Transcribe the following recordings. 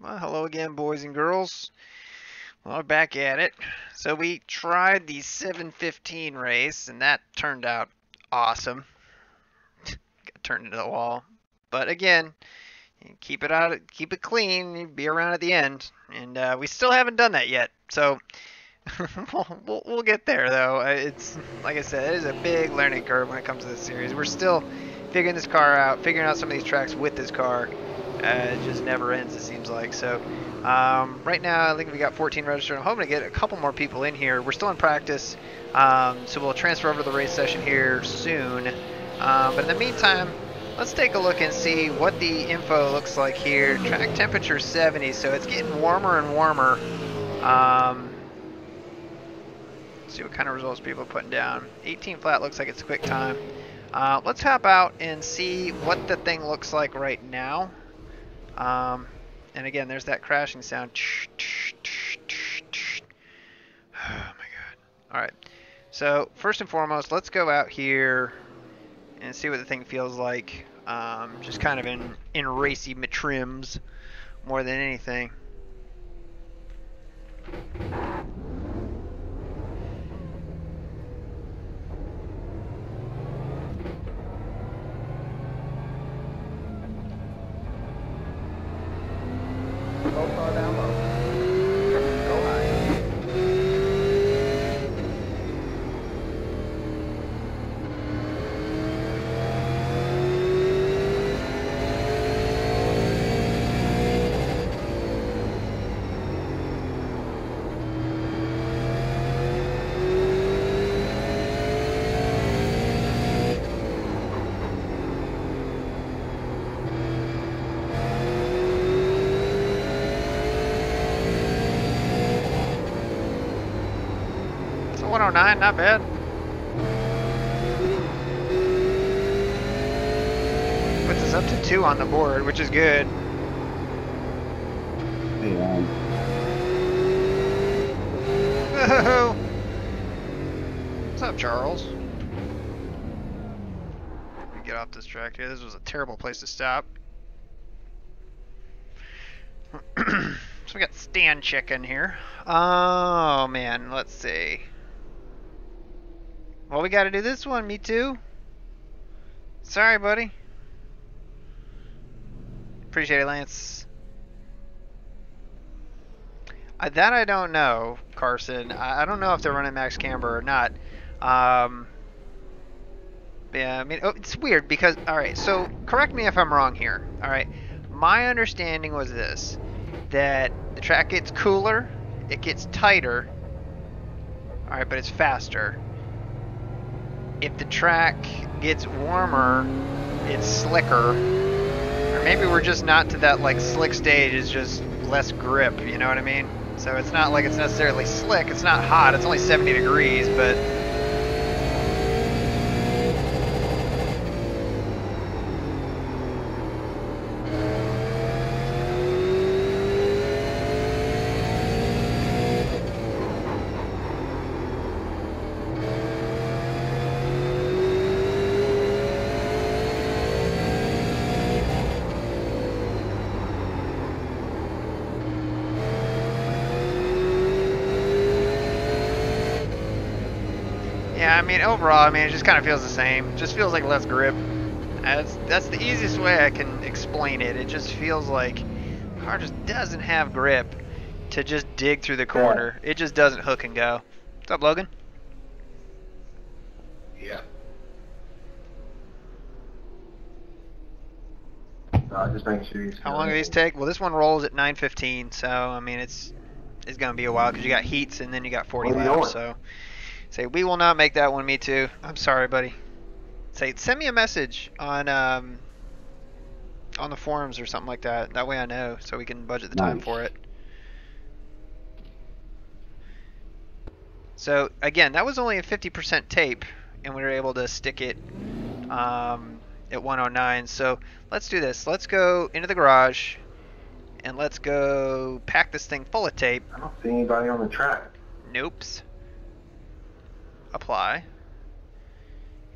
Well, hello again, boys and girls. Well, we're back at it. So we tried the 7:15 race, and that turned out awesome. Got turned into the wall. But again, keep it out, keep it clean. You'd be around at the end, and we still haven't done that yet. So we'll get there, though. It's like I said, it is a big learning curve when it comes to this series. We're still figuring this car out, figuring out some of these tracks with this car. It just never ends, it seems like. So right now, I think we got 14 registered. I'm hoping to get a couple more people in here. We're still in practice, so we'll transfer over to the race session here soon. But in the meantime, let's take a look and see what the info looks like here. Track temperature 70, so it's getting warmer and warmer. See what kind of results people are putting down. 18 flat looks like it's quick time. Let's hop out and see what the thing looks like right now. And again, there's that crashing sound. Oh my god. Alright. So, first and foremost, let's go out here and see what the thing feels like. Just kind of in racy trims more than anything. Go far down low. Go high. So 109, not bad. Puts us up to 2 on the board, which is good. Yeah. Whoa. What's up, Charles? Let me get off this track here. This was a terrible place to stop. So we got stand chicken here. Oh man, let's see. Well, we got to do this one. Me too. Sorry, buddy. Appreciate it, Lance. That I don't know, Carson. I don't know if they're running max camber or not. Yeah, I mean, it's weird because, all right, so correct me if I'm wrong here. All right, my understanding was this, that the track gets cooler, it gets tighter, all right, but it's faster. If the track gets warmer, it's slicker. Or maybe we're just not to that, like, slick stage, it's just less grip, you know what I mean? So it's not like it's necessarily slick, it's not hot, it's only 70 degrees, but... Yeah, I mean, overall, I mean, it just kind of feels the same. It just feels like less grip. That's the easiest way I can explain it. It just feels like the car just doesn't have grip to just dig through the corner. It just doesn't hook and go. What's up, Logan? Yeah. Just making sure he's. How long do these take? Well, this one rolls at 9:15, so I mean, it's gonna be a while because you got heats and then you got 40 laps. So, say we will not make that one. Me too. I'm sorry, buddy. Say send me a message on the forums or something like that. That way I know, so we can budget the time for it. So again, that was only a 50% tape, and we were able to stick it at 109. So let's do this. Let's go into the garage, and let's go pack this thing full of tape. I don't see anybody on the track. Nopes. Apply.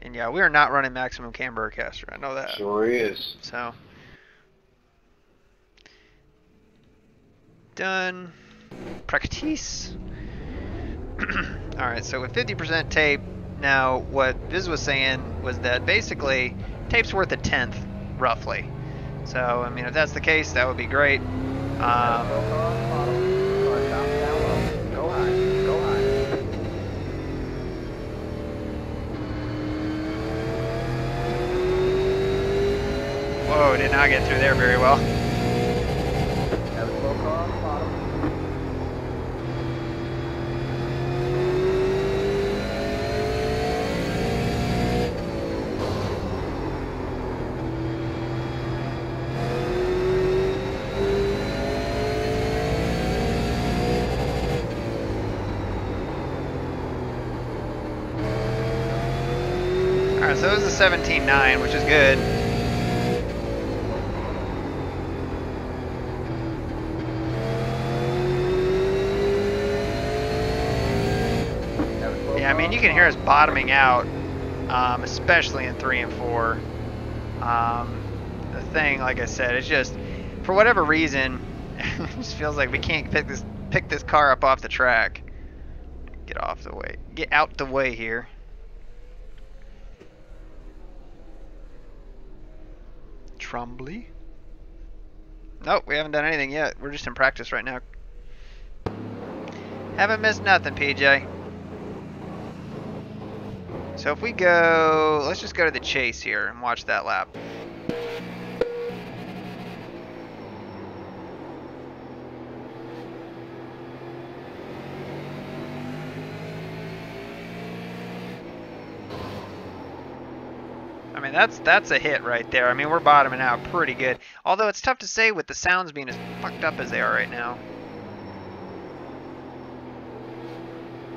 And yeah, we are not running maximum camber caster. I know that. Sure is. So done. Practice. Alright, so with 50% tape, now what Viz was saying was that basically tape's worth a tenth, roughly. So, I mean, if that's the case, that would be great. Whoa, did not get through there very well. Alright, so it was a 17.9, which is good. Yeah, I mean, you can hear us bottoming out, especially in 3 and 4. The thing, like I said, it's just, for whatever reason, it just feels like we can't pick this car up off the track. Get off the way. Get out the way here. Trumbly? Nope, we haven't done anything yet. We're just in practice right now. Haven't missed nothing, PJ. So if we go, let's just go to the chase here and watch that lap. I mean, that's a hit right there. I mean, we're bottoming out pretty good. Although it's tough to say with the sounds being as fucked up as they are right now.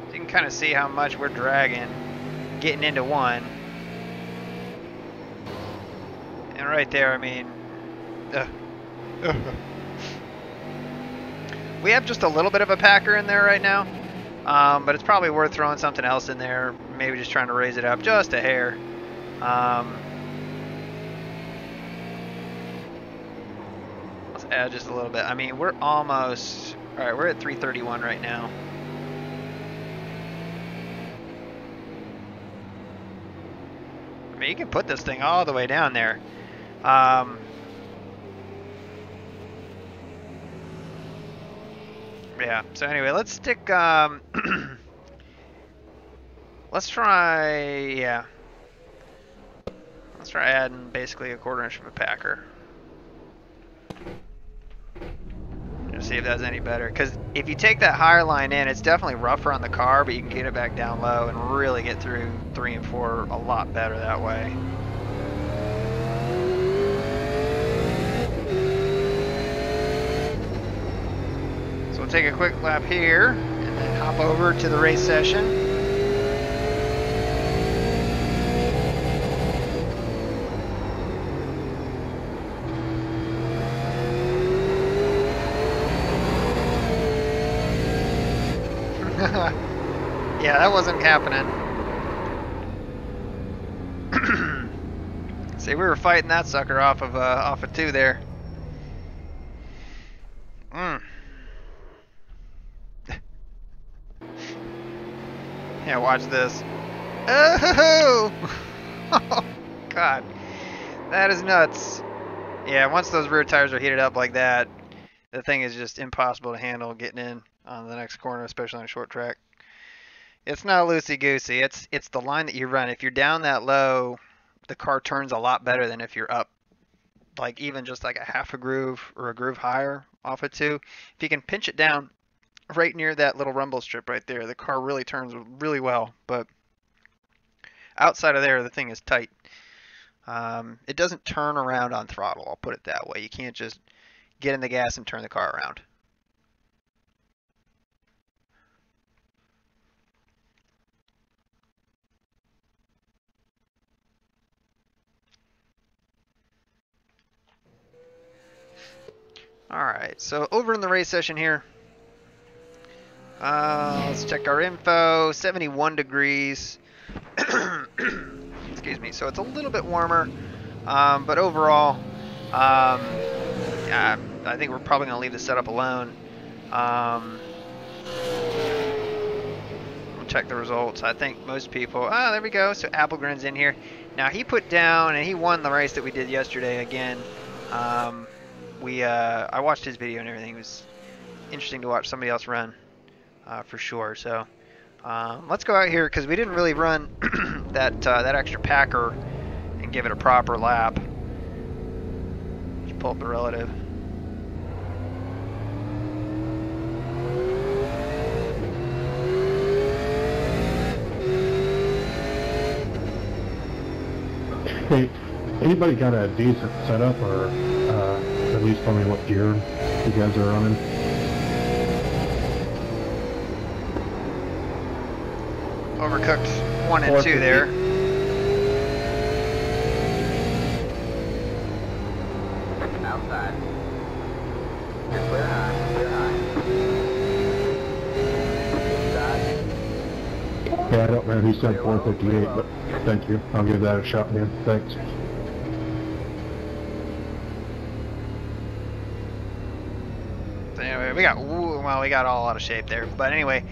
You can kind of see how much we're dragging, getting into one. And right there, I mean, we have just a little bit of a packer in there right now. But it's probably worth throwing something else in there. Maybe just trying to raise it up just a hair. Let's add just a little bit. I mean, we're almost, all right, we're at 331 right now. I mean, you can put this thing all the way down there. Yeah, so anyway, let's stick, let's try, yeah. Let's try adding basically a 1/4 inch of a packer. Just see if that's any better. Because if you take that higher line in, it's definitely rougher on the car, but you can get it back down low and really get through 3 and 4 a lot better that way. So we'll take a quick lap here and then hop over to the race session. Yeah, that wasn't happening. See, we were fighting that sucker off of 2 there. Yeah, watch this. Oh! Oh, God. That is nuts. Yeah, once those rear tires are heated up like that, the thing is just impossible to handle getting in on the next corner, especially on a short track. It's not loosey-goosey. It's the line that you run. If you're down that low, the car turns a lot better than if you're up, like even just like a half a groove or a groove higher off of 2. If you can pinch it down right near that little rumble strip right there, the car really turns really well. But outside of there, the thing is tight. It doesn't turn around on throttle, I'll put it that way. You can't just get in the gas and turn the car around. Alright, so over in the race session here, let's check our info. 71 degrees. Excuse me. So it's a little bit warmer, but overall, I think we're probably going to leave the setup alone. We'll check the results. I think most people. Oh, there we go. So Applegren's in here. Now he put down and he won the race that we did yesterday again. I watched his video and everything. It was interesting to watch somebody else run, for sure. So let's go out here because we didn't really run that extra packer and give it a proper lap. Just pull up the relative. Hey, anybody got a decent setup, or at least tell me what gear you guys are running? Overcooked 1 and 2 there. Outside. You're clear high. Clear high. Inside. Yeah, I don't know who said 458, but thank you. I'll give that a shot, man. Thanks. So anyway, we got all out of shape there. But anyway,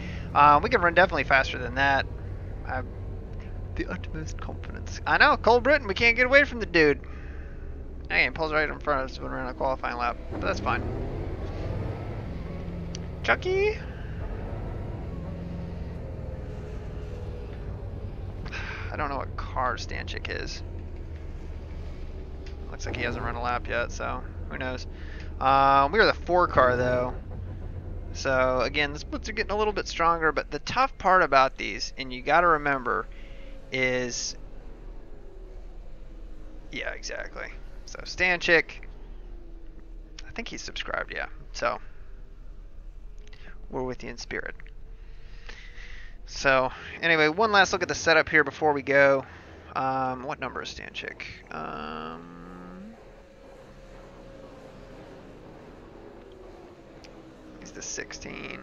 we can run definitely faster than that. I have the utmost confidence. I know, Cole Britton, we can't get away from the dude. Hey, he pulls right in front of us when we're in a qualifying lap, but that's fine. Chucky. I don't know what car Stanchik is. Looks like he hasn't run a lap yet, so who knows. We are the 4 car though. So again, the splits are getting a little bit stronger, but the tough part about these, and you got to remember, is yeah, exactly. So Stanchik, I think he's subscribed, yeah. So we're with you in spirit. So anyway, one last look at the setup here before we go. What number is Stanchik? He's the 16.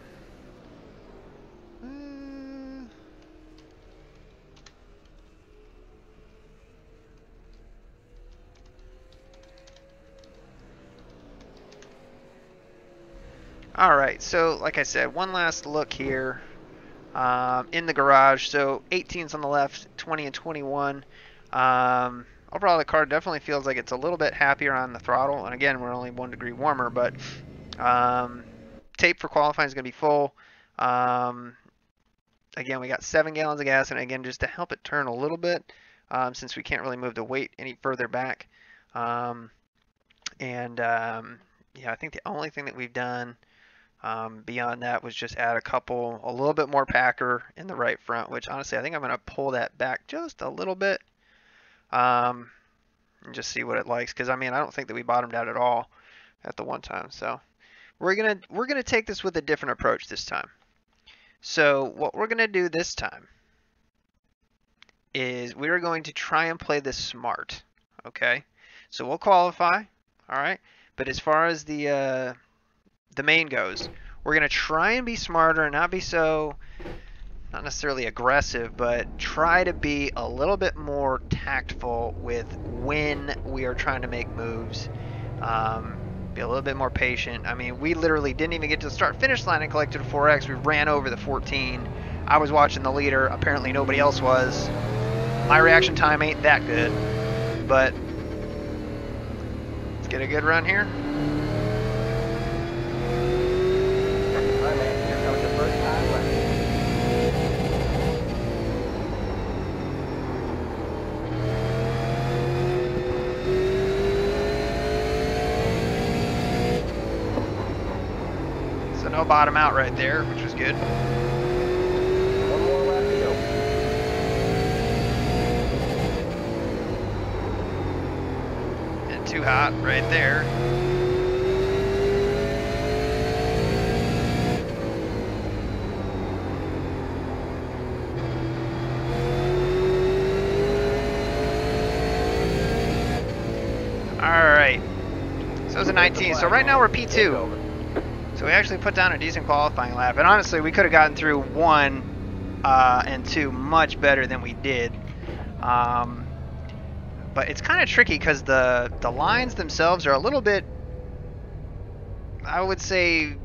All right, so like I said, one last look here in the garage. So 18's on the left, 20 and 21. Overall, the car definitely feels like it's a little bit happier on the throttle. And again, we're only 1 degree warmer, but tape for qualifying is going to be full. Again, we got 7 gallons of gas, and again, just to help it turn a little bit, since we can't really move the weight any further back. Yeah, I think the only thing that we've done beyond that was just add a little bit more packer in the right front, which honestly, I think I'm going to pull that back just a little bit, and just see what it likes. Because I mean, I don't think that we bottomed out at all at the one time. So we're gonna take this with a different approach this time. So what we're gonna do this time is we are going to try and play this smart. Okay, so we'll qualify. All right, but as far as the main goes, we're going to try and be smarter and not be so, not necessarily aggressive, but try to be a little bit more tactful with when we are trying to make moves. Be a little bit more patient. I mean, we literally didn't even get to the start-finish line and collected a 4X. We ran over the 14. I was watching the leader. Apparently nobody else was. My reaction time ain't that good, but let's get a good run here. No bottom out right there, which was good. One more lap to go. And too hot right there. All right. So it was a 19. So right now we're P2. So we actually put down a decent qualifying lap, and honestly, we could have gotten through 1 and 2 much better than we did. But it's kind of tricky because the lines themselves are a little bit, I would say,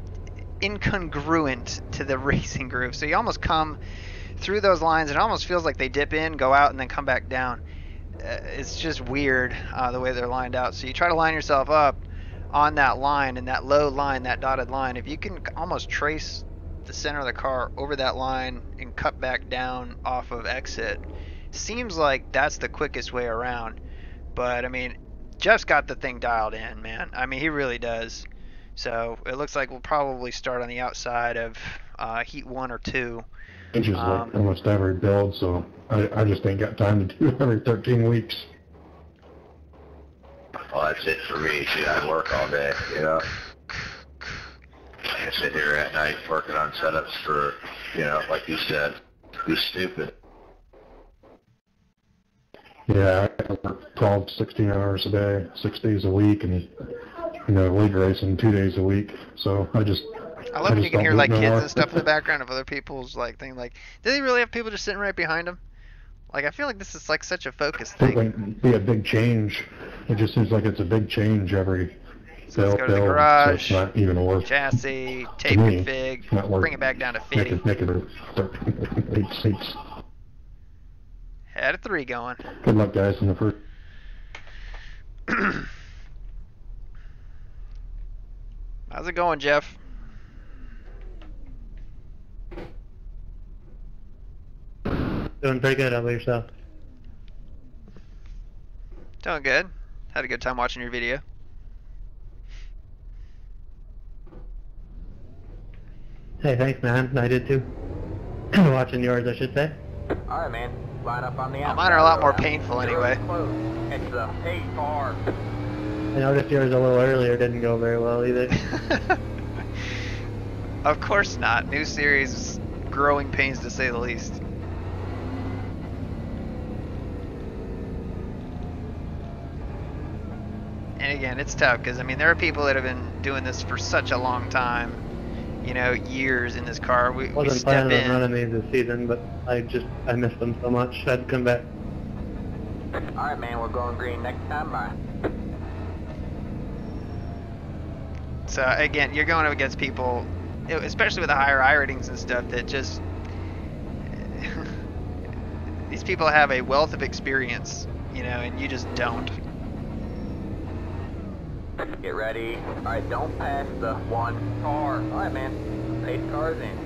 incongruent to the racing groove. So you almost come through those lines, and it almost feels like they dip in, go out, and then come back down. It's just weird the way they're lined out. So you try to line yourself up on that line, and that low line, that dotted line. If you can almost trace the center of the car over that line and cut back down off of exit, seems like that's the quickest way around. But I mean, Jeff's got the thing dialed in, man. I mean, he really does. So it looks like we'll probably start on the outside of heat 1 or 2. Changes like almost every build, so I just ain't got time to do it every 13 weeks. Well, that's it for me. See, I work all day, you know. I sit here at night working on setups for, you know, like you said, who's stupid. Yeah, I work 12, 16 hours a day, 6 days a week, and, you know, league racing 2 days a week. So I love when you can hear like kids more. and stuff in the background of other people's like thing. Like, do they really have people just sitting right behind them? Like, I feel like this is like such a focused It thing. wouldn't be a big change. It just seems like it's a big change every So let's go to the build, garage, so it's not even worth chassis, tape me, config, not worth bring it back down to 50. making it 8 seats. Had a 3 going. Good luck, guys, in the first. How's it going, Jeff? Doing pretty good. How about yourself? Doing good. Had a good time watching your video. Hey, thanks, man. I did too. Watching yours, I should say. Alright, man. Line up on the outside. Mine are a lot more Around. painful You're anyway. close. It's a pace car. I noticed yours a little earlier didn't go very well either. Of course not. New series, growing pains to say the least. And again, it's tough because I mean there are people that have been doing this for such a long time, you know, years in this car. We Wasn't step planning on in. running these this season, but I missed them so much. I had to come back. Alright, man. We're going green next time. Bye. So again, you're going up against people, especially with the higher I ratings and stuff, that just these people have a wealth of experience, you know, and you just don't. Get ready. Alright, don't pass the one car. Alright, man. 8 cars in.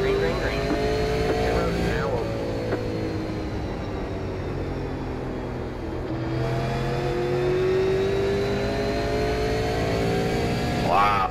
Green, green, green. Your road is now open. Wow.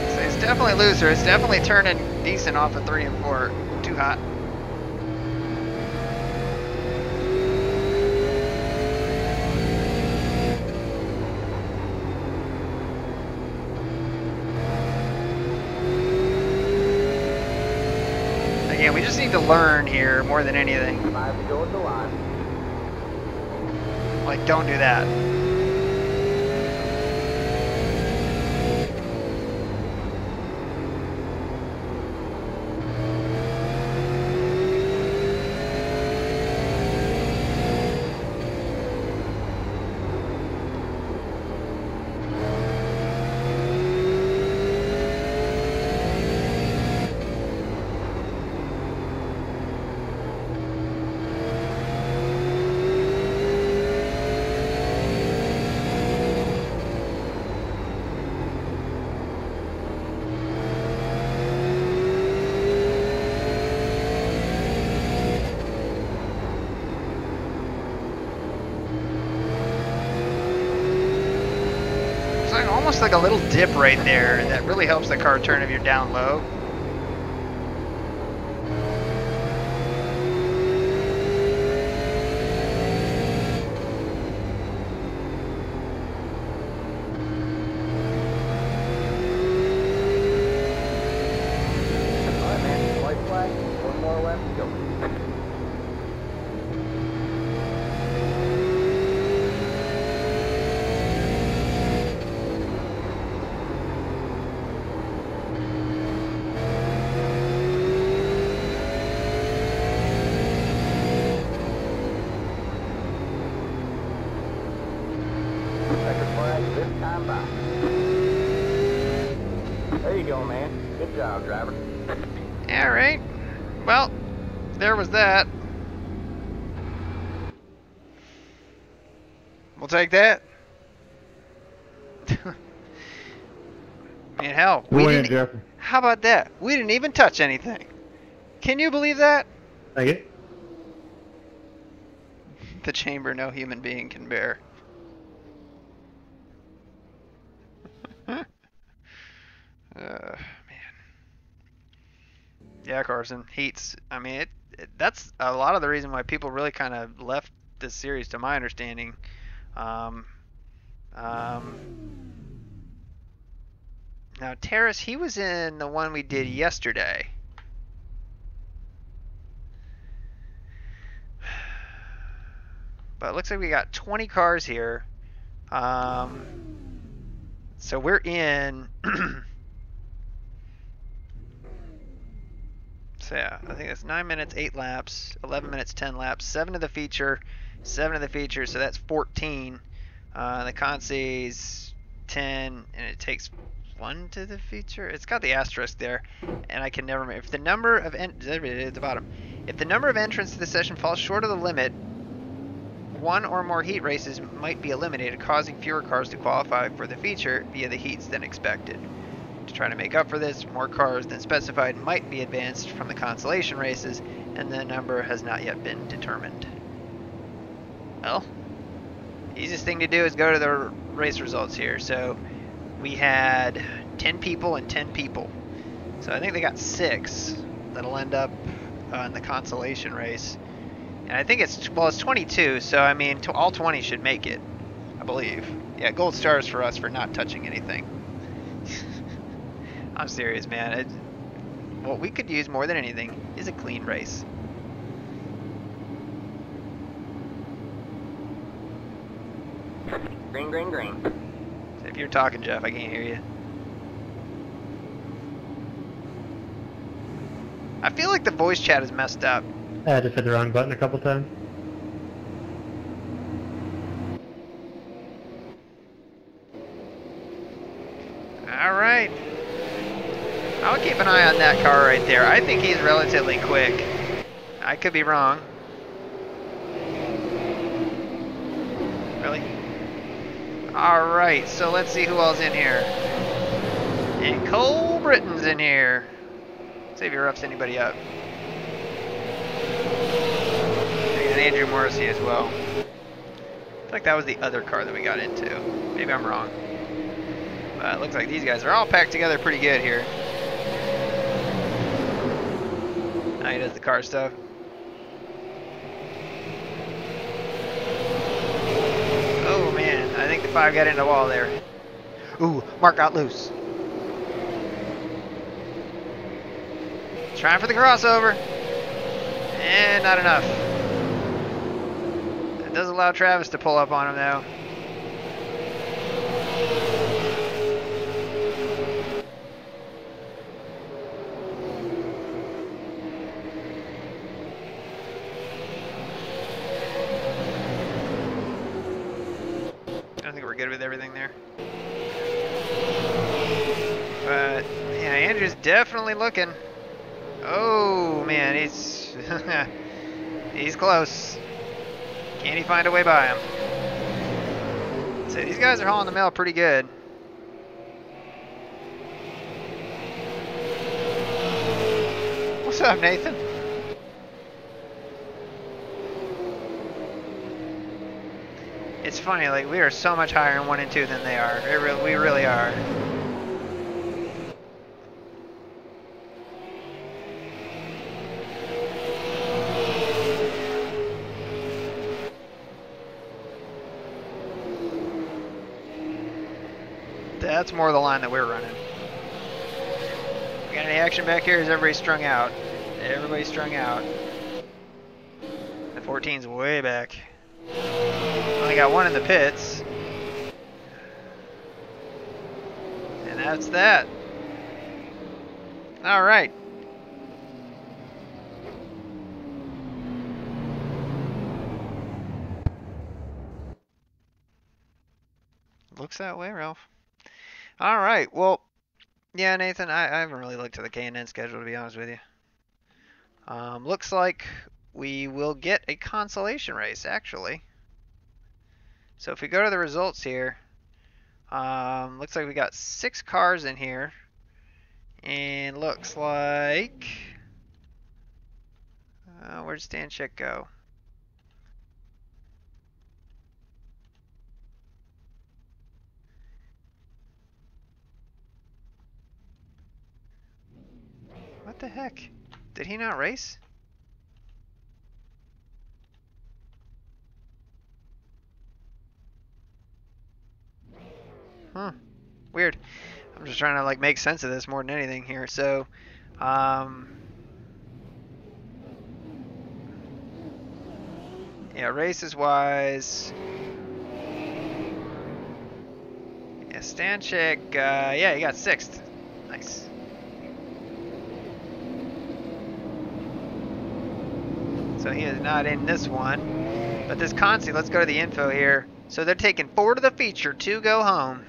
So it's definitely looser. It's definitely turning decent off of 3 and 4. Too hot. Again, we just need to learn here more than anything. 5 to go at the line. Like, don't do that. It's like almost like a little dip right there that really helps the car turn if you're down low. right this time by. There you go, man. Good job, driver. All right. Well, there was that. We'll take that. Man, hell, we Go in, didn't. Jeff. How about that? We didn't even touch anything. Can you believe that? Like it? The chamber no human being can bear. Man. Yeah, Carson. Heats. I mean, that's a lot of the reason why people really kind of left this series, to my understanding. Um, now, Terrace, he was in the one we did yesterday. But it looks like we got 20 cars here. So we're in. So yeah, I think that's 9 minutes, 8 laps, 11 minutes, 10 laps, 7 to the feature, 7 to the feature, so that's 14. The Conce's 10, and it takes 1 to the feature. It's got the asterisk there, and I can never remember. If the number of at the bottom, if the number of entrants to the session falls short of the limit, 1 or more heat races might be eliminated, causing fewer cars to qualify for the feature via the heats than expected. To try to make up for this, more cars than specified might be advanced from the consolation races, and the number has not yet been determined. Well, easiest thing to do is go to the race results here. So we had 10 people and 10 people. So I think they got 6 that'll end up in the consolation race. And I think it's 22, so I mean, all 20 should make it, I believe. Yeah, gold stars for us for not touching anything. I'm serious, man. What we could use more than anything is a clean race. Green, green, green. So if you're talking, Jeff, I can't hear you. I feel like the voice chat is messed up. I just hit the wrong button a couple times. All right. I'll keep an eye on that car right there. I think he's relatively quick. I could be wrong. Really? All right, so let's see who else in here. And Cole Britton's in here. See if he roughs anybody up. And Andrew Morrissey as well. I feel like that was the other car that we got into. Maybe I'm wrong. But it looks like these guys are all packed together pretty good here. Now he does the car stuff. Oh man, I think the 5 got into the wall there. Ooh, Mark got loose. Trying for the crossover. And not enough. It does allow Travis to pull up on him though. I think we're good with everything there. But yeah, Andrew's definitely looking. Oh man, he's he's close. Can he find a way by him? So these guys are hauling the mail pretty good. What's up, Nathan? It's funny, like we are so much higher in 1 and 2 than they are. We really are. That's more the line that we're running. We got any action back here? Is everybody strung out? Everybody's strung out. The 14's way back. Only got 1 in the pits. And that's that. All right. Looks that way, Ralph. All right. Well, yeah, Nathan, I haven't really looked at the K&N schedule, to be honest with you. Looks like we will get a consolation race, actually. So if we go to the results here, looks like we got 6 cars in here. And looks like... where'd Stanchek go? What the heck? Did he not race? Huh. Weird. I'm just trying to like make sense of this more than anything here. So, yeah, races wise, yeah, Stanchik, yeah, he got 6th. Nice. So he is not in this one. But this Consi, let's go to the info here. So they're taking 4 to the feature, 2 go home.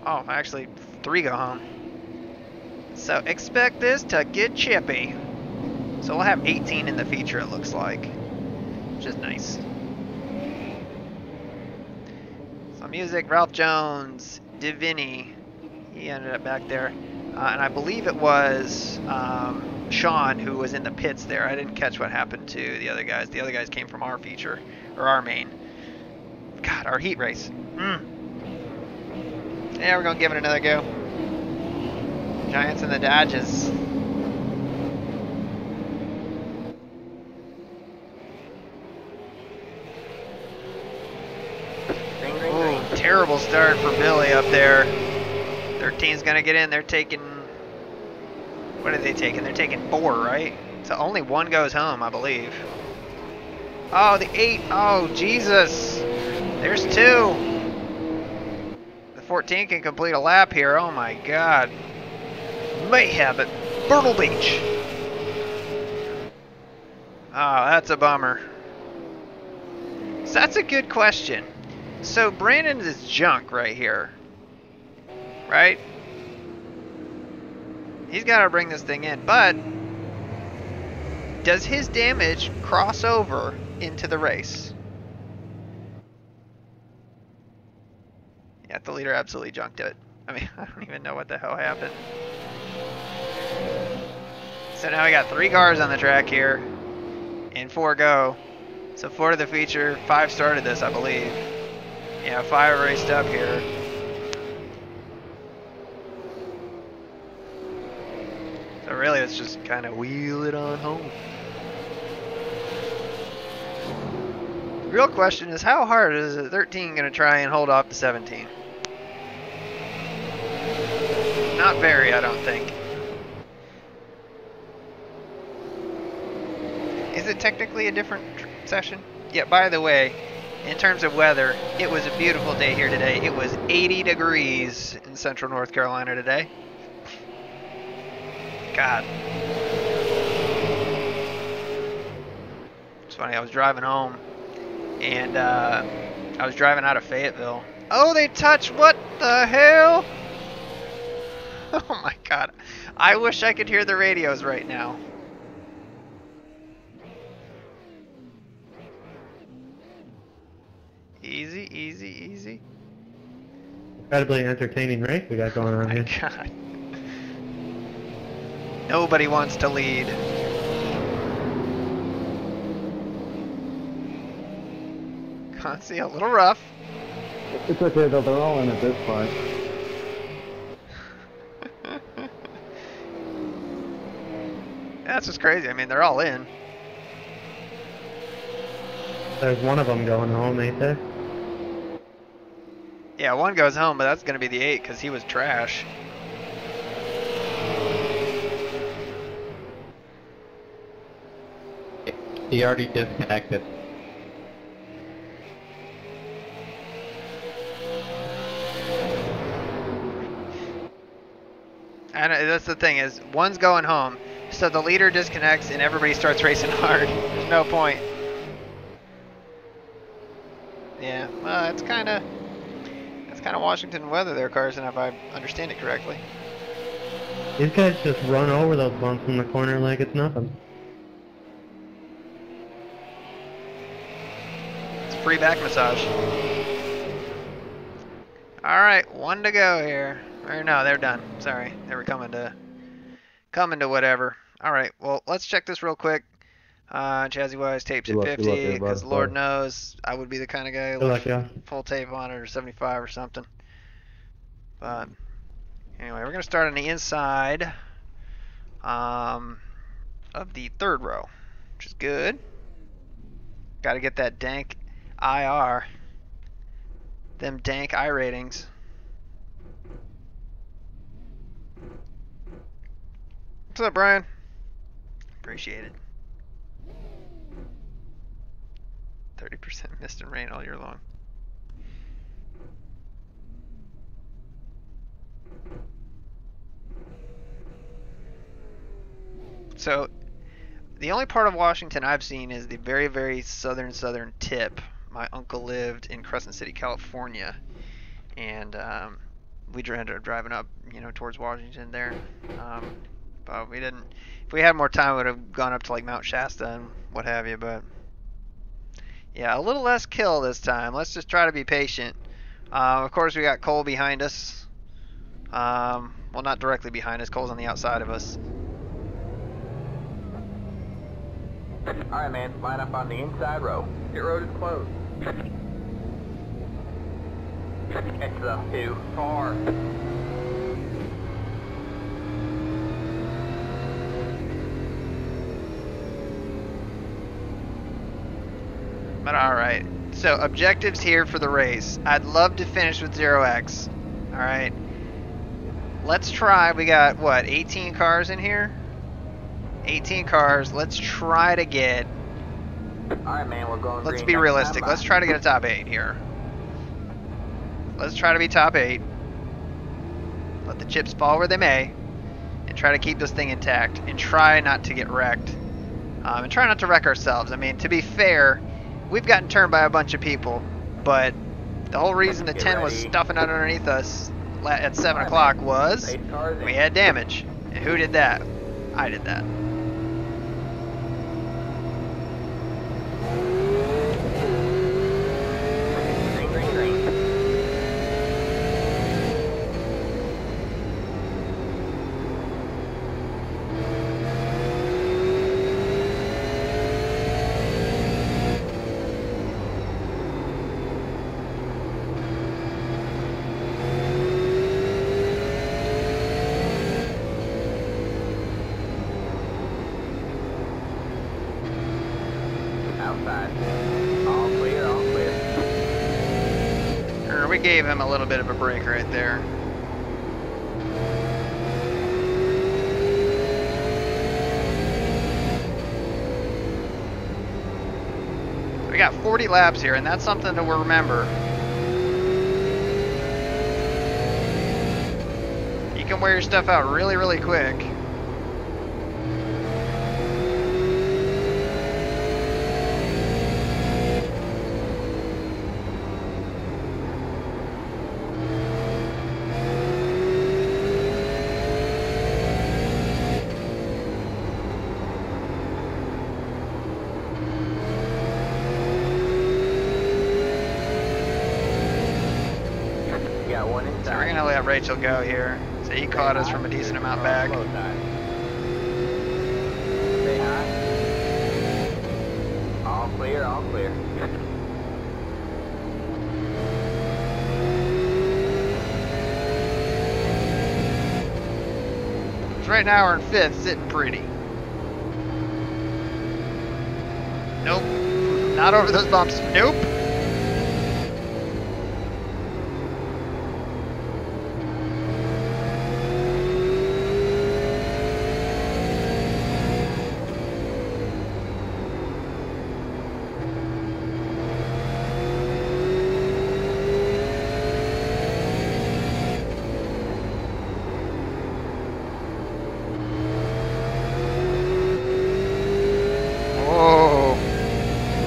Oh, actually, 3 go home. So expect this to get chippy. So we'll have 18 in the feature, it looks like. Which is nice. So music, Ralph Jones, Divini. He ended up back there. And I believe it was Sean who was in the pits there. I didn't catch what happened to the other guys. The other guys came from our feature, or our main. God, our heat race. Yeah, we're going to give it another go. Giants and the Dodges. Ooh, terrible start for Billy up there. 13's going to get in. They're taking... What are they taking? They're taking 4, right? So only 1 goes home, I believe. Oh, the 8. Oh, Jesus. There's 2. 14 can complete a lap here. Oh my God. Mayhem at Myrtle Beach. Oh, that's a bummer. So that's a good question. So Brandon is junk right here. Right? He's got to bring this thing in. But does his damage cross over into the race? Yeah, the leader absolutely junked it. I mean, I don't even know what the hell happened. So now we got 3 cars on the track here, and 4 go. So 4 to the feature, 5 started this, I believe. Yeah, 5 raced up here. So really, it's just kind of wheel it on home. The real question is, how hard is a 13 going to try and hold off the 17? Not very, I don't think. Is it technically a different session? Yeah, by the way, in terms of weather, it was a beautiful day here today. It was 80 degrees in central North Carolina today. God. It's funny, I was driving home, and I was driving out of Fayetteville. Oh, they touched, what the hell? Oh my God. I wish I could hear the radios right now. Easy, easy, easy. Incredibly entertaining race we got going on My here. God. Nobody wants to lead. Can't see, a little rough. It's okay though, they're all in at this point. That's just crazy. I mean, they're all in. There's one of them going home, ain't there? Yeah, 1 goes home, but that's going to be the 8 because he was trash. He already disconnected. And that's the thing is, 1's going home, so the leader disconnects and everybody starts racing hard. There's no point. Yeah, well, it's kind of Washington weather there, Carson, if I understand it correctly. These guys just run over those bumps in the corner like it's nothing. It's free back massage. All right, one to go here. Or no, they're done. Sorry, they were coming to whatever. All right, well, let's check this real quick. Chassis wise, tapes at Good luck, 50, everybody. because Lord knows I would be the kind of guy who Good left luck, yeah. full tape on it, or 75 or something. But anyway, we're gonna start on the inside of the third row, which is good. Got to get that dank IR, them dank I ratings. What's up, Brian? Appreciate it. 30% mist and rain all year long. So, the only part of Washington I've seen is the very, very southern tip. My uncle lived in Crescent City, California, and we ended up driving up, towards Washington there. But we didn't. If we had more time, we would have gone up to like Mount Shasta and what have you. But yeah, a little less kill this time. Let's just try to be patient. Of course, we got Cole behind us. Well, not directly behind us. Cole's on the outside of us. Alright, man, line up on the inside row. Your road is closed. It's the 2 car. But alright. So, objectives here for the race. I'd love to finish with 0x. Alright. Let's try. We got, what, 18 cars in here? 18 cars. Let's try to get... Alright, man, we're going Let's green be next realistic. time. Let's try to get a top 8 here. Let's try to be top 8. Let the chips fall where they may. And try to keep this thing intact. And try not to get wrecked. And try not to wreck ourselves. I mean, to be fair, we've gotten turned by a bunch of people. But the whole reason the Get 10 was ready. stuffing out underneath us at 7 o'clock was 8 cars in. we had damage. And who did that? I did that. Green, green, green. Outside. All clear, all clear. We gave him a little bit of a break right there. We got 40 laps here, and that's something to remember. You can wear your stuff out really, really quick. Got one inside. So we're gonna let Rachel go here. So he caught us from a decent amount back. Slow side. Stay high. All clear, all clear. 'Cause right now we're in 5th, sitting pretty. Nope. Not over those bumps. Nope.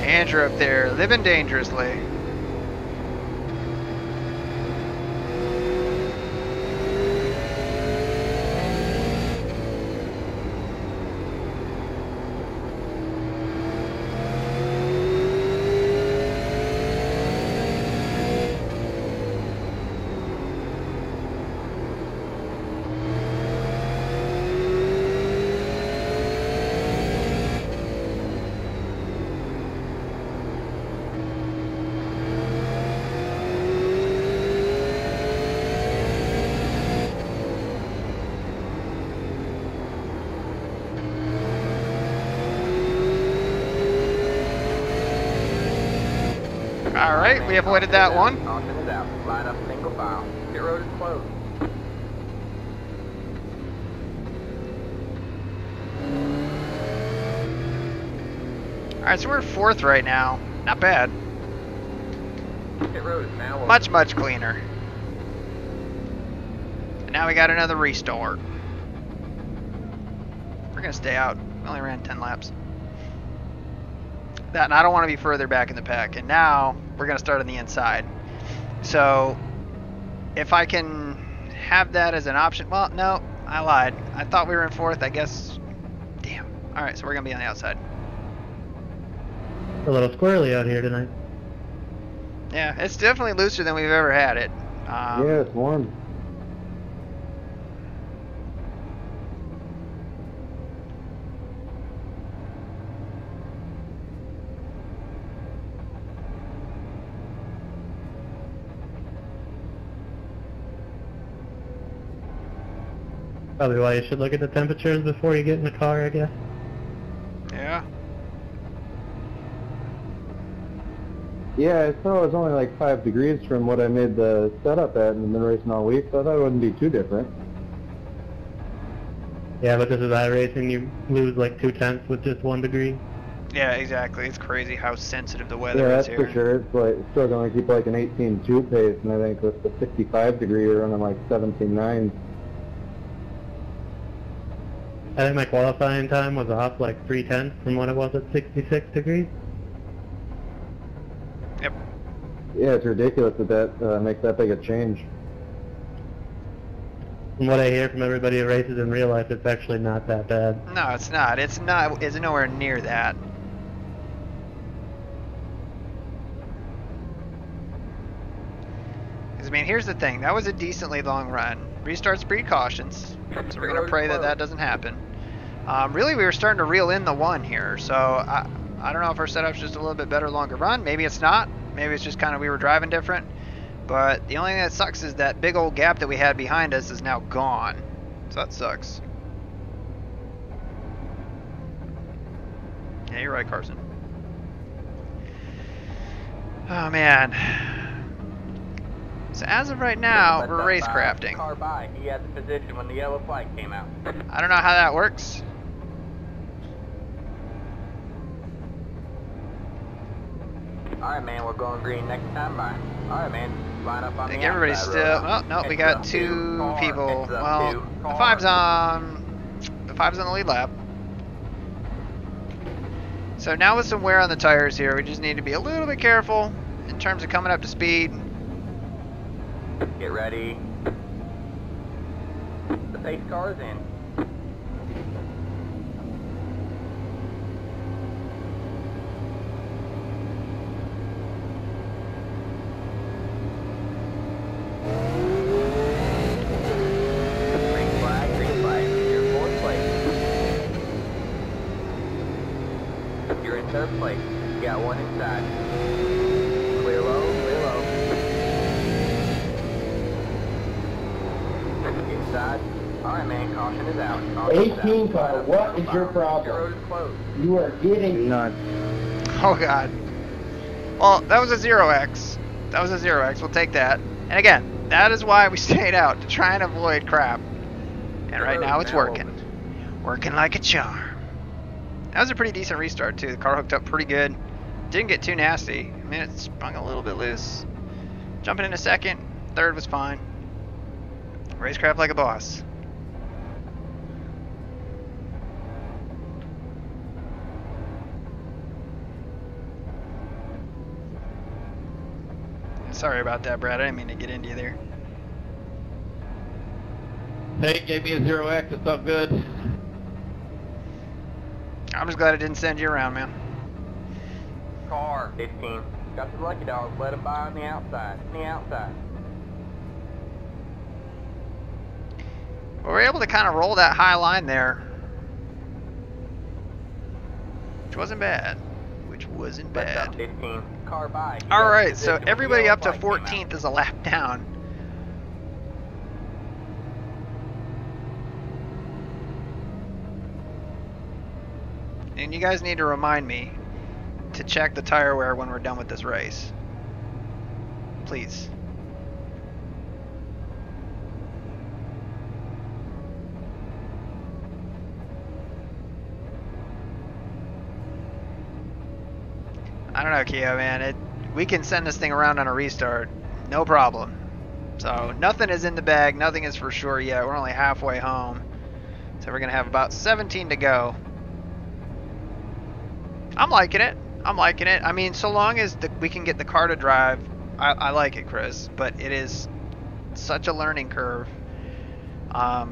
Andrew up there, living dangerously. Alright, we avoided that one. Caution is out. Line up single file. Pit road is closed. Alright, so we're 4th right now. Not bad. Pit road is now open. Much, much cleaner. And now we got another restart. We're gonna stay out. We only ran 10 laps. That, and I don't want to be further back in the pack. And now we're gonna start on the inside. So if I can have that as an option, well, no, I lied. I thought we were in 4th. I guess. Damn. All right, so we're gonna be on the outside. A little squirrely out here tonight. Yeah, it's definitely looser than we've ever had it. Yeah, it's warm. Probably why you should look at the temperatures before you get in the car, I guess. Yeah. Yeah, I saw it was only like 5 degrees from what I made the setup at and been racing all week, so I thought it wouldn't be too different. Yeah, but this is iRacing, you lose like 2/10 with just 1 degree. Yeah, exactly. It's crazy how sensitive the weather Yeah, is that's here. for sure. It's like still going to keep like an 18.2 pace, and I think with the 65 degree, we're running like 17.9. I think my qualifying time was off like 3/10 from what it was at 66 degrees. Yep. Yeah, it's ridiculous that makes that big a change. From what I hear from everybody who races in real life, it's actually not that bad. No, it's not. It's not. It's nowhere near that. Because I mean, here's the thing. That was a decently long run. Restarts breed cautions, so we're gonna pray that that doesn't happen. Really, we were starting to reel in the 1 here, so I don't know if our setup's just a little bit better longer run. Maybe it's not. Maybe it's just kind of we were driving different. But the only thing that sucks is that big old gap that we had behind us is now gone. So that sucks. Yeah, you're right, Carson. Oh, man. So as of right now, we're racecrafting. Car by. He had the position when the yellow flag came out. I don't know how that works. Alright, man, we're going green next time by. Alright, man, line up on I think the everybody's outside still. road. Well, no, we Heads got up 2 car, people. heads up Well, car. the 5's on. The 5's on the lead lap. So now with some wear on the tires here, we just need to be a little bit careful in terms of coming up to speed. Get ready. The pace car is in. Green flag, you're 4th place. You're in 3rd place. You got 1 inside. Clear low, clear low. Inside. Alright, man, caution is out. Caution is 18 out. car, what is your problem? Your road is closed. You are getting Nuts. Oh god. Well, that was a 0x. That was a 0x. We'll take that. And again, that is why we stayed out, to try and avoid crap. And right now it's working. Working like a charm. That was a pretty decent restart too. The car hooked up pretty good. Didn't get too nasty. I mean, it sprung a little bit loose. Jumping into 2nd, 3rd was fine. Racecraft like a boss. Sorry about that, Brad. I didn't mean to get into you there. Hey, gave me a 0x, it's all good. I'm just glad I didn't send you around, man. Car 15. Got the lucky dog. Let him by on the outside. On the outside. We were able to kind of roll that high line there, which wasn't bad. Which wasn't Left up bad. 15. Car by. You All got right, the so position when everybody the up to yellow flag came 14th is a lap down. And you guys need to remind me to check the tire wear when we're done with this race. please. I don't know, Kia, man. We can send this thing around on a restart, no problem. So nothing is in the bag, nothing is for sure yet. We're only halfway home, so we're gonna have about 17 to go. I'm liking it. I'm liking it. I mean, so long as we can get the car to drive, I like it, Chris. But it is such a learning curve,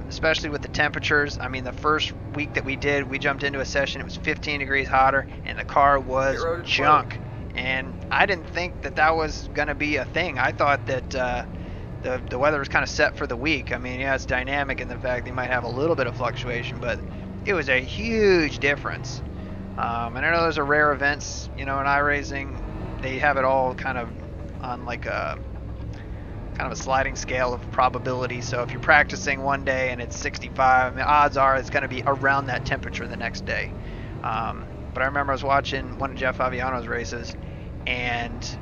especially with the temperatures. I mean, the first week that we did, we jumped into a session. It was 15 degrees hotter, and the car was junk. And I didn't think that was going to be a thing. I thought that the weather was kind of set for the week. I mean, yeah, it's dynamic in the fact that you might have a little bit of fluctuation, but it was a huge difference. And I know those are rare events, you know, in iRacing. They have it all kind of on like a kind of a sliding scale of probability. So if you're practicing one day and it's 65, the odds are it's going to be around that temperature the next day. But I remember I was watching one of Jeff Aviano's races, and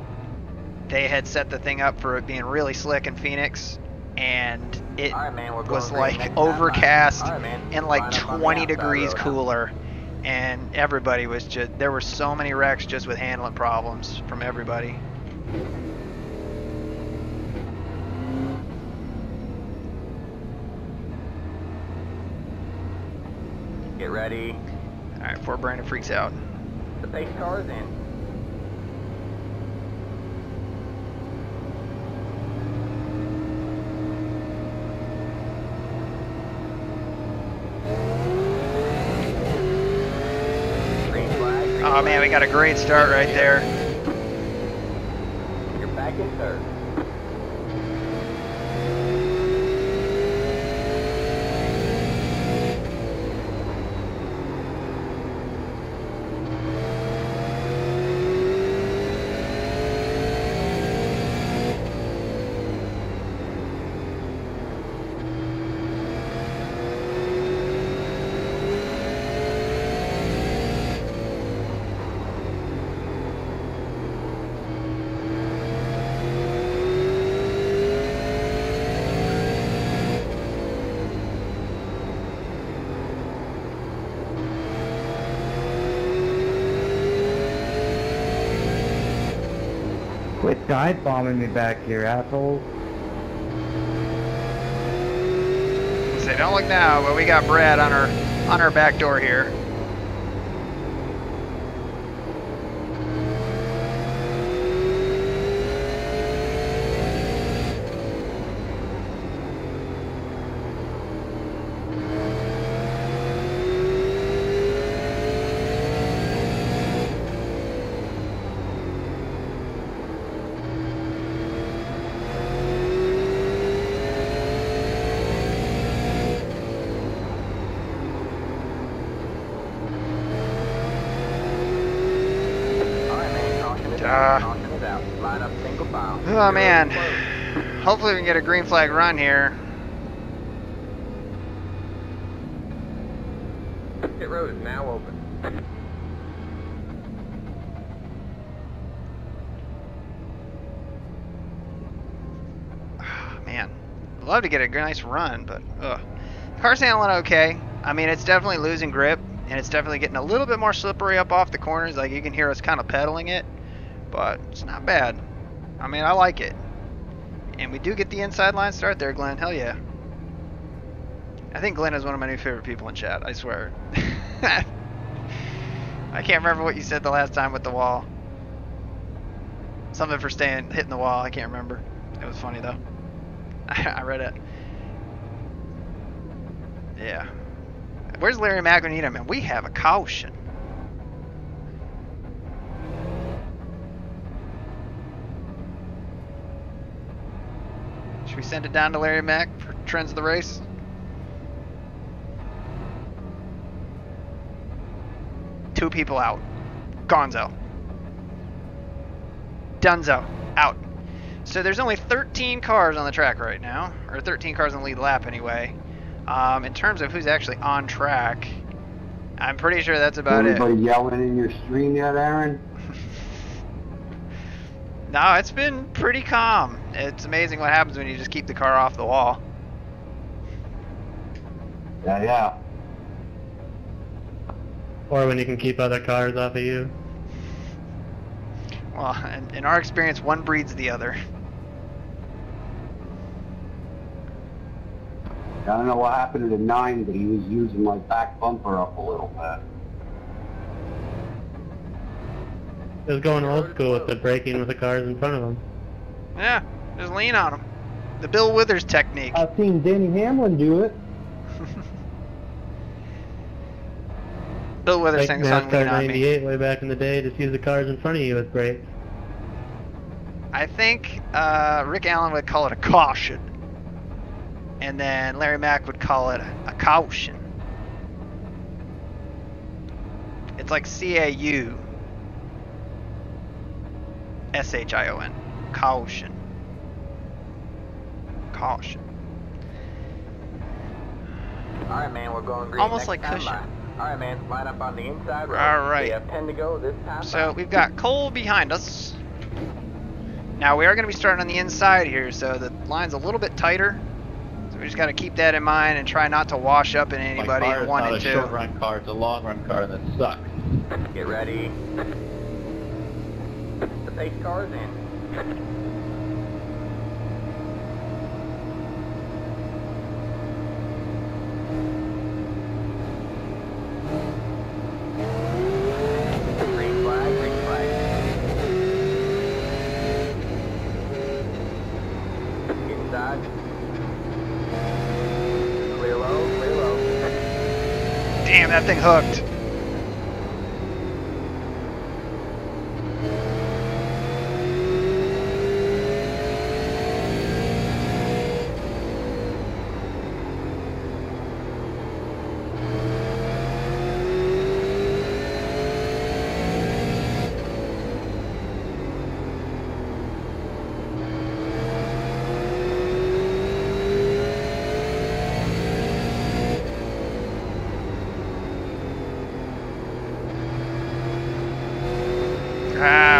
they had set the thing up for it being really slick in Phoenix, and it was like overcast and like 20 degrees cooler, and everybody was just, there were so many wrecks just with handling problems from everybody. Get ready. All right, before Brandon freaks out. The pace car is in. Green flag. Green Oh man, we got a great start right there. You're back in third. Quit dive bombing me back here, assholes. Say don't look now, but we got Brad on our back door here. Oh man, hopefully we can get a green flag run here. Pit road is now open. Man, I'd love to get a nice run, but car's handling okay. I mean, it's definitely losing grip, and it's definitely getting a little bit more slippery up off the corners. Like you can hear us kind of pedaling it, but it's not bad. I mean, I like it. And we do get the inside line start there, Glenn. Hell yeah. I think Glenn is one of my new favorite people in chat, I swear. I can't remember what you said the last time with the wall. Something for hitting the wall, I can't remember. It was funny though. I read it. Yeah. Where's Larry Mack when you need him? And we have a caution. Should we send it down to Larry Mack for trends of the race? Two people out. Gonzo. Dunzo. Out. So there's only 13 cars on the track right now. Or 13 cars on the lead lap anyway. In terms of who's actually on track, I'm pretty sure that's about it. Anybody yelling in your stream yet, Aaron? No, it's been pretty calm. It's amazing what happens when you just keep the car off the wall. Yeah. Or when you can keep other cars off of you. Well, in our experience, one breeds the other. I don't know what happened to the 9, but he was using my back bumper up a little bit. It was going old school with the braking with the cars in front of him. Yeah, just lean on them. The Bill Withers technique. I've seen Denny Hamlin do it. Bill Withers Like sang a song, NASCAR Lean on Me. 98 way back in the day, just use the cars in front of you with brakes. I think Rick Allen would call it a caution. And then Larry Mack would call it a caution. It's like C-A-U. S-H-I-O-N. Caution. Caution. Alright, man, we're going green. Almost next like time cushion. Alright, man, line up on the inside road. Alright. We have 10 to go this time. So we've got Cole behind us. Now we are going to be starting on the inside here, so the line's a little bit tighter. So we just got to keep that in mind and try not to wash up in anybody My car in is 1 not and a 2. short run car, it's a long run car that sucks. Get ready. The pace car's in. Green flag, green flag. Inside. Clear low, clear low. Damn, that thing hooked.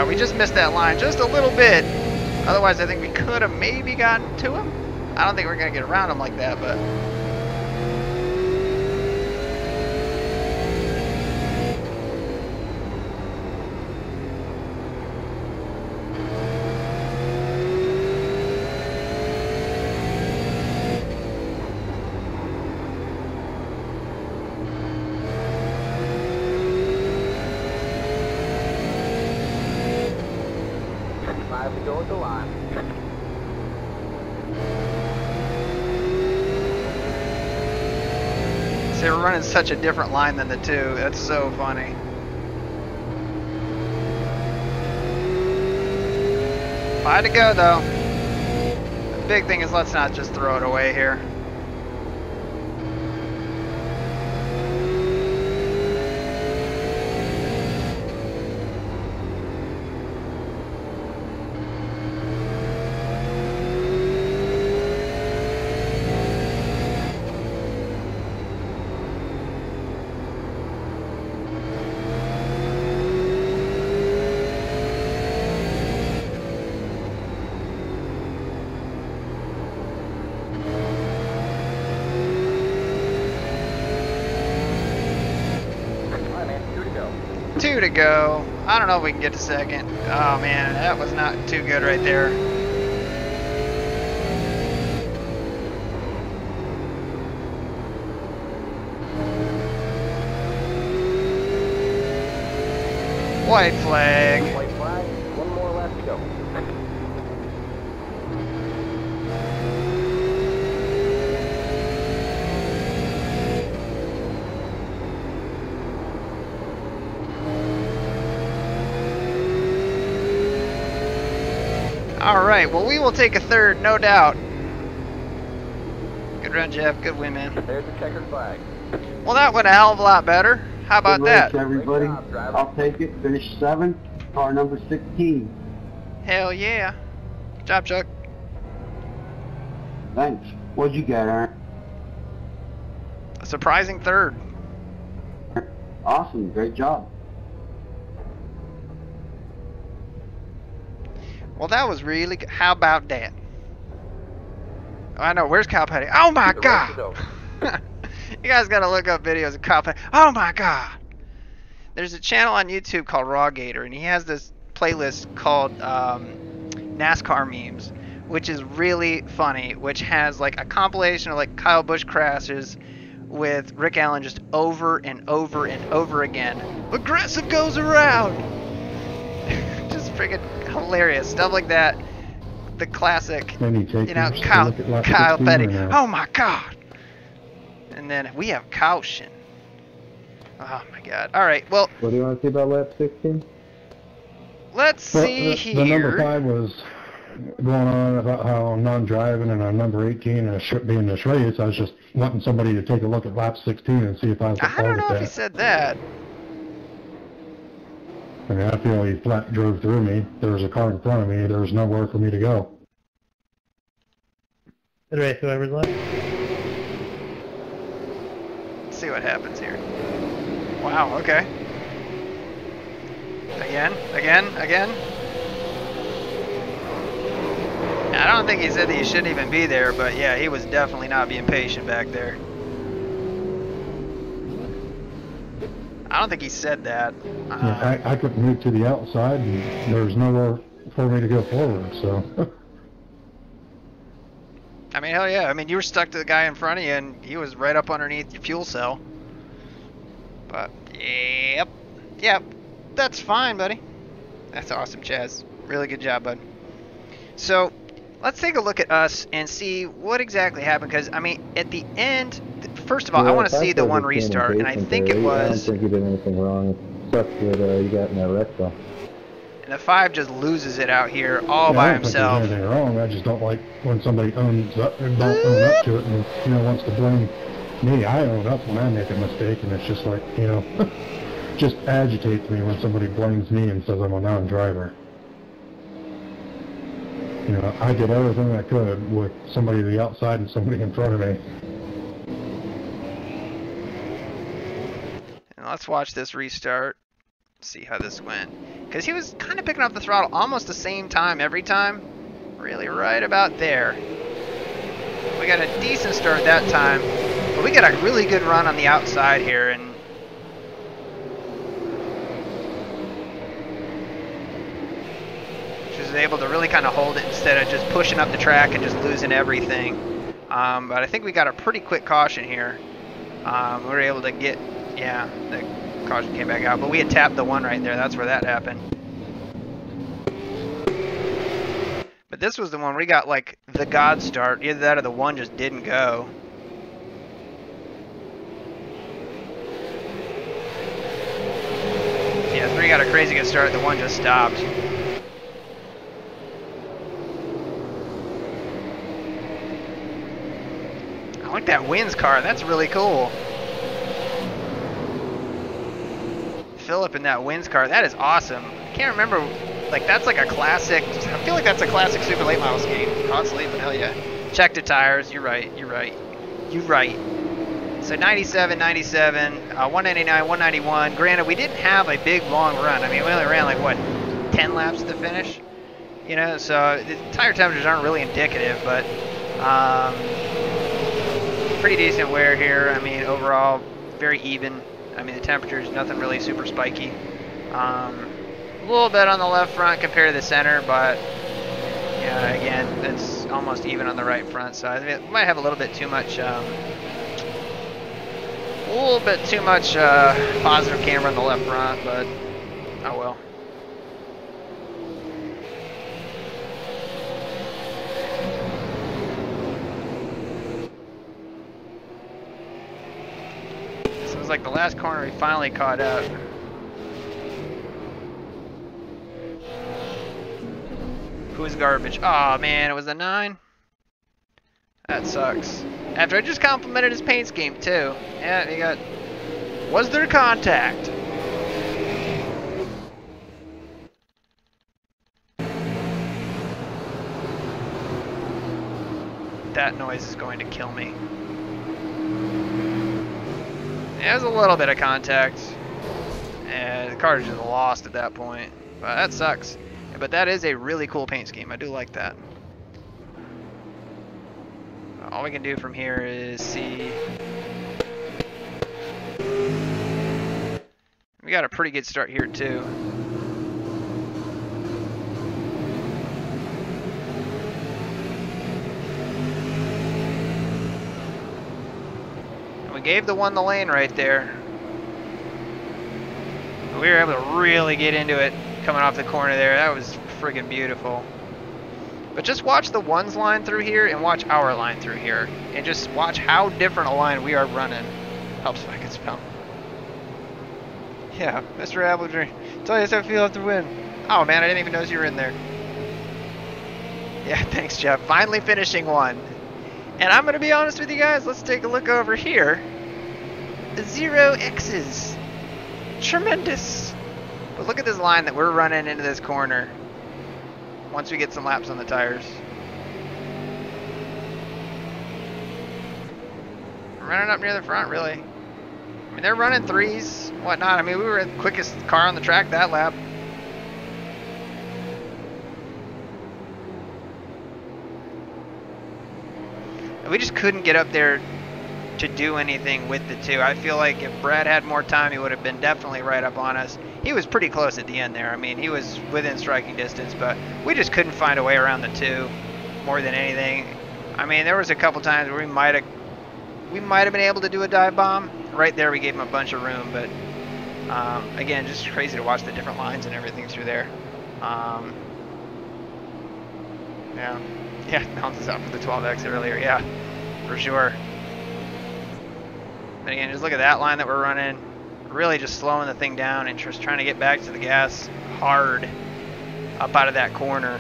We just missed that line just a little bit. Otherwise, I think we could have maybe gotten to him. I don't think we're going to get around him like that, but... Five to go at the line. See, we're running such a different line than the two. That's so funny. Five to go, though. The big thing is let's not just throw it away here. Alright, man, 2 to go. 2 to go. I don't know if we can get to second. Oh man, that was not too good right there. White flag. White flag, one more left to go. Alright, well we will take a third, no doubt. Good run, Jeff. Good win, man. There's the checkered flag. Well, that went a hell of a lot better. How about Good that? race, everybody. Great job, driver. I'll take it. Finish 7th. Car number 16. Hell yeah. Good job, Chuck. Thanks. What'd you get, Aaron? A surprising third. Awesome. Great job. Well, that was really good. How about that? Oh, I know. Where's Kyle Petty? Oh my The race is god! over. You guys gotta look up videos of Kyle Petty. Oh my god! There's a channel on YouTube called Raw Gator, and he has this playlist called NASCAR memes, which is really funny. Which has like a compilation of like Kyle Busch crashes with Rick Allen just over and over and over again. Aggressive goes around. Just freaking hilarious stuff like that. The classic, Then you take you know, yours to Kyle look at lap Kyle 16 Petty. or no? Oh my god! And then we have caution. Oh my god! All right, well, What do you want to see about lap 16? let's Well, see the number here. 5 was going on about how I'm non-driving and I'm number 18 and I should be in this race. I was just wanting somebody to take a look at lap 16 and see if I was at I fault don't with know if he that. said that. I mean, I feel he flat drove through me. There was a car in front of me. There was nowhere for me to go. Good race, whoever's left. Let's see what happens here. Wow. Okay. Again. I don't think he said that you shouldn't even be there, but yeah, he was definitely not being patient back there. I don't think he said that. I couldn't move to the outside and there was nowhere for me to go forward, so. I mean, hell yeah. I mean, you were stuck to the guy in front of you, and he was right up underneath your fuel cell. But, yep, that's fine, buddy. That's awesome, Chaz. Really good job, bud. So, let's take a look at us and see what exactly happened, because, I mean, at the end, first of all, I want to see the one restart, and I think it I don't was, think you did anything wrong. It sucks that you got in that wreck, though. and the 5 just loses it out here all Yeah, by I don't himself. think there's anything wrong. I just don't like when somebody owns up and don't own up to it and, you know, wants to blame me. I own up when I make a mistake, and it's just like, you know, just agitates me when somebody blames me and says I'm a non-driver. You know, I did everything I could with somebody to the outside and somebody in front of me. And let's watch this restart. See how this went. Because he was kind of picking up the throttle almost the same time every time. Really right about there. We got a decent start that time. But we got a really good run on the outside here. And she was able to really kind of hold it instead of just pushing up the track and just losing everything. But I think we got a pretty quick caution here. We were able to get, yeah, the caution came back out, but we had tapped the 1 right there. That's where that happened. But this was the one we got like the God start. Either that or the 1 just didn't go. Yeah, 3 got a crazy good start. The 1 just stopped. I like that wins car. That's really cool. Phillip in that wins car. That is awesome. I can't remember. Like, that's like a classic. I feel like that's a classic Super Late Models game. Constantly, but hell yeah. Check the tires. You're right. So 97, 199, 191. Granted, we didn't have a big long run. I mean, we only ran like, what, 10 laps to the finish? You know, so the tire temperatures aren't really indicative, but pretty decent wear here. I mean, overall, very even. I mean, the temperature's nothing really super spiky. A little bit on the left front compared to the center, but yeah, again, it's almost even on the right front side. It might have a little bit too much, positive camber on the left front, but oh well. This was like the last corner we finally caught up. Who's garbage? Aw, man, it was a 9? That sucks. After I just complimented his paint scheme, too. Yeah, he got... Was there contact? That noise is going to kill me. Yeah, there's a little bit of contact. And the car just lost at that point. But that sucks. but that is a really cool paint scheme. I do like that. All we can do from here is see. We got a pretty good start here too. And we gave the one the lane right there. We were able to really get into it coming off the corner there. That was friggin' beautiful. But just watch the ones line through here and watch our line through here. And just watch how different a line we are running. Helps if I can spell. Yeah, Mr. Appletree. Tell us how I feel after win. Oh man, I didn't even notice you were in there. Yeah, thanks Jeff. Finally finishing one. And I'm going to be honest with you guys. Let's take a look over here. 0 X's. Tremendous. But look at this line that we're running into this corner. Once we get some laps on the tires. Running up near the front, really. I mean, they're running 3s, whatnot. I mean, we were the quickest car on the track that lap. And we just couldn't get up there to do anything with the 2. I feel like if Brad had more time, he would have been definitely right up on us. He was pretty close at the end there. I mean, he was within striking distance, but we just couldn't find a way around the 2 more than anything. I mean, there was a couple times where we might have been able to do a dive bomb. Right there, we gave him a bunch of room, but again, just crazy to watch the different lines and everything through there. Yeah, bounces out for the 12X earlier. Yeah, for sure. But again, just look at that line that we're running. Really just slowing the thing down and just trying to get back to the gas hard up out of that corner.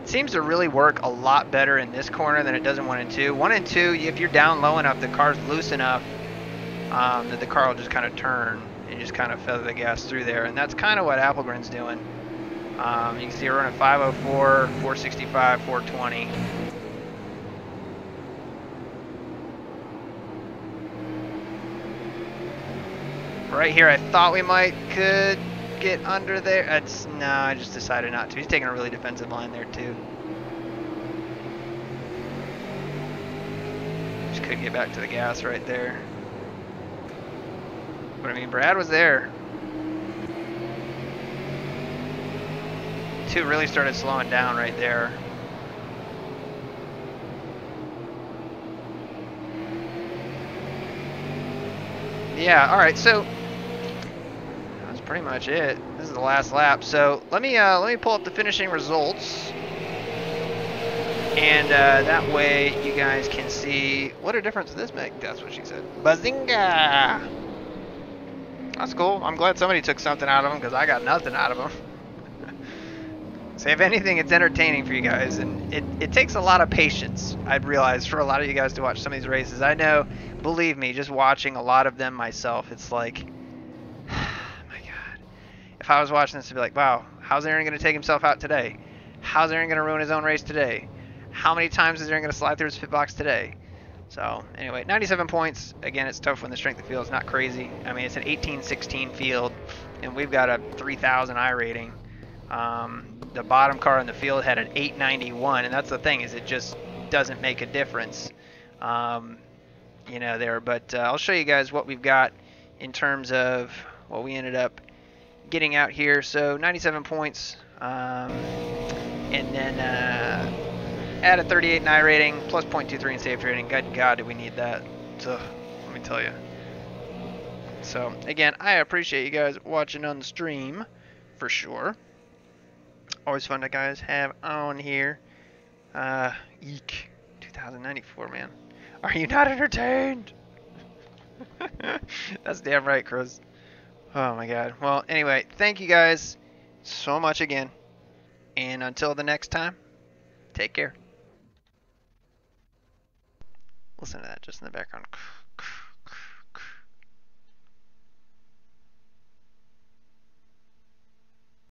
It seems to really work a lot better in this corner than it does in 1 and 2. 1 and 2, if you're down low enough, the car's loose enough that the car will just kind of turn and just kind of feather the gas through there. And that's kind of what Applegren's doing. You can see we're running 504, 465, 420. Right here, I thought we could get under there. No, I just decided not to. He's taking a really defensive line there too. Just couldn't get back to the gas right there. But I mean, Brad was there. 2 really started slowing down right there. Yeah, all right, so that's pretty much it. This is the last lap. So let me pull up the finishing results, and that way you guys can see what a difference this make. That's what she said. Bazinga! That's cool. I'm glad somebody took something out of them because I got nothing out of them. So if anything, it's entertaining for you guys, and it takes a lot of patience, I've realized, for a lot of you guys to watch some of these races. I know, believe me, just watching a lot of them myself, it's like, my God. If I was watching this, I'd be like, wow, how's Aaron going to take himself out today? How's Aaron going to ruin his own race today? How many times is Aaron going to slide through his pit box today? So, anyway, 97 points. Again, it's tough when the strength of field is not crazy. I mean, it's an 18-16 field, and we've got a 3,000 I rating. The bottom car in the field had an 891, and that's the thing, is it just doesn't make a difference, you know, there. But I'll show you guys what we've got in terms of what we ended up getting out here. So 97 points, and then add a 38 in I rating, plus 0.23 in safety rating. Good God, do we need that? So, let me tell you. So, again, I appreciate you guys watching on the stream, for sure. Always fun to guys have on here. Eek. 2094, man. Are you not entertained? That's damn right, Chris. Oh my God. Well, anyway, thank you guys so much again. And until the next time, take care. Listen to that just in the background.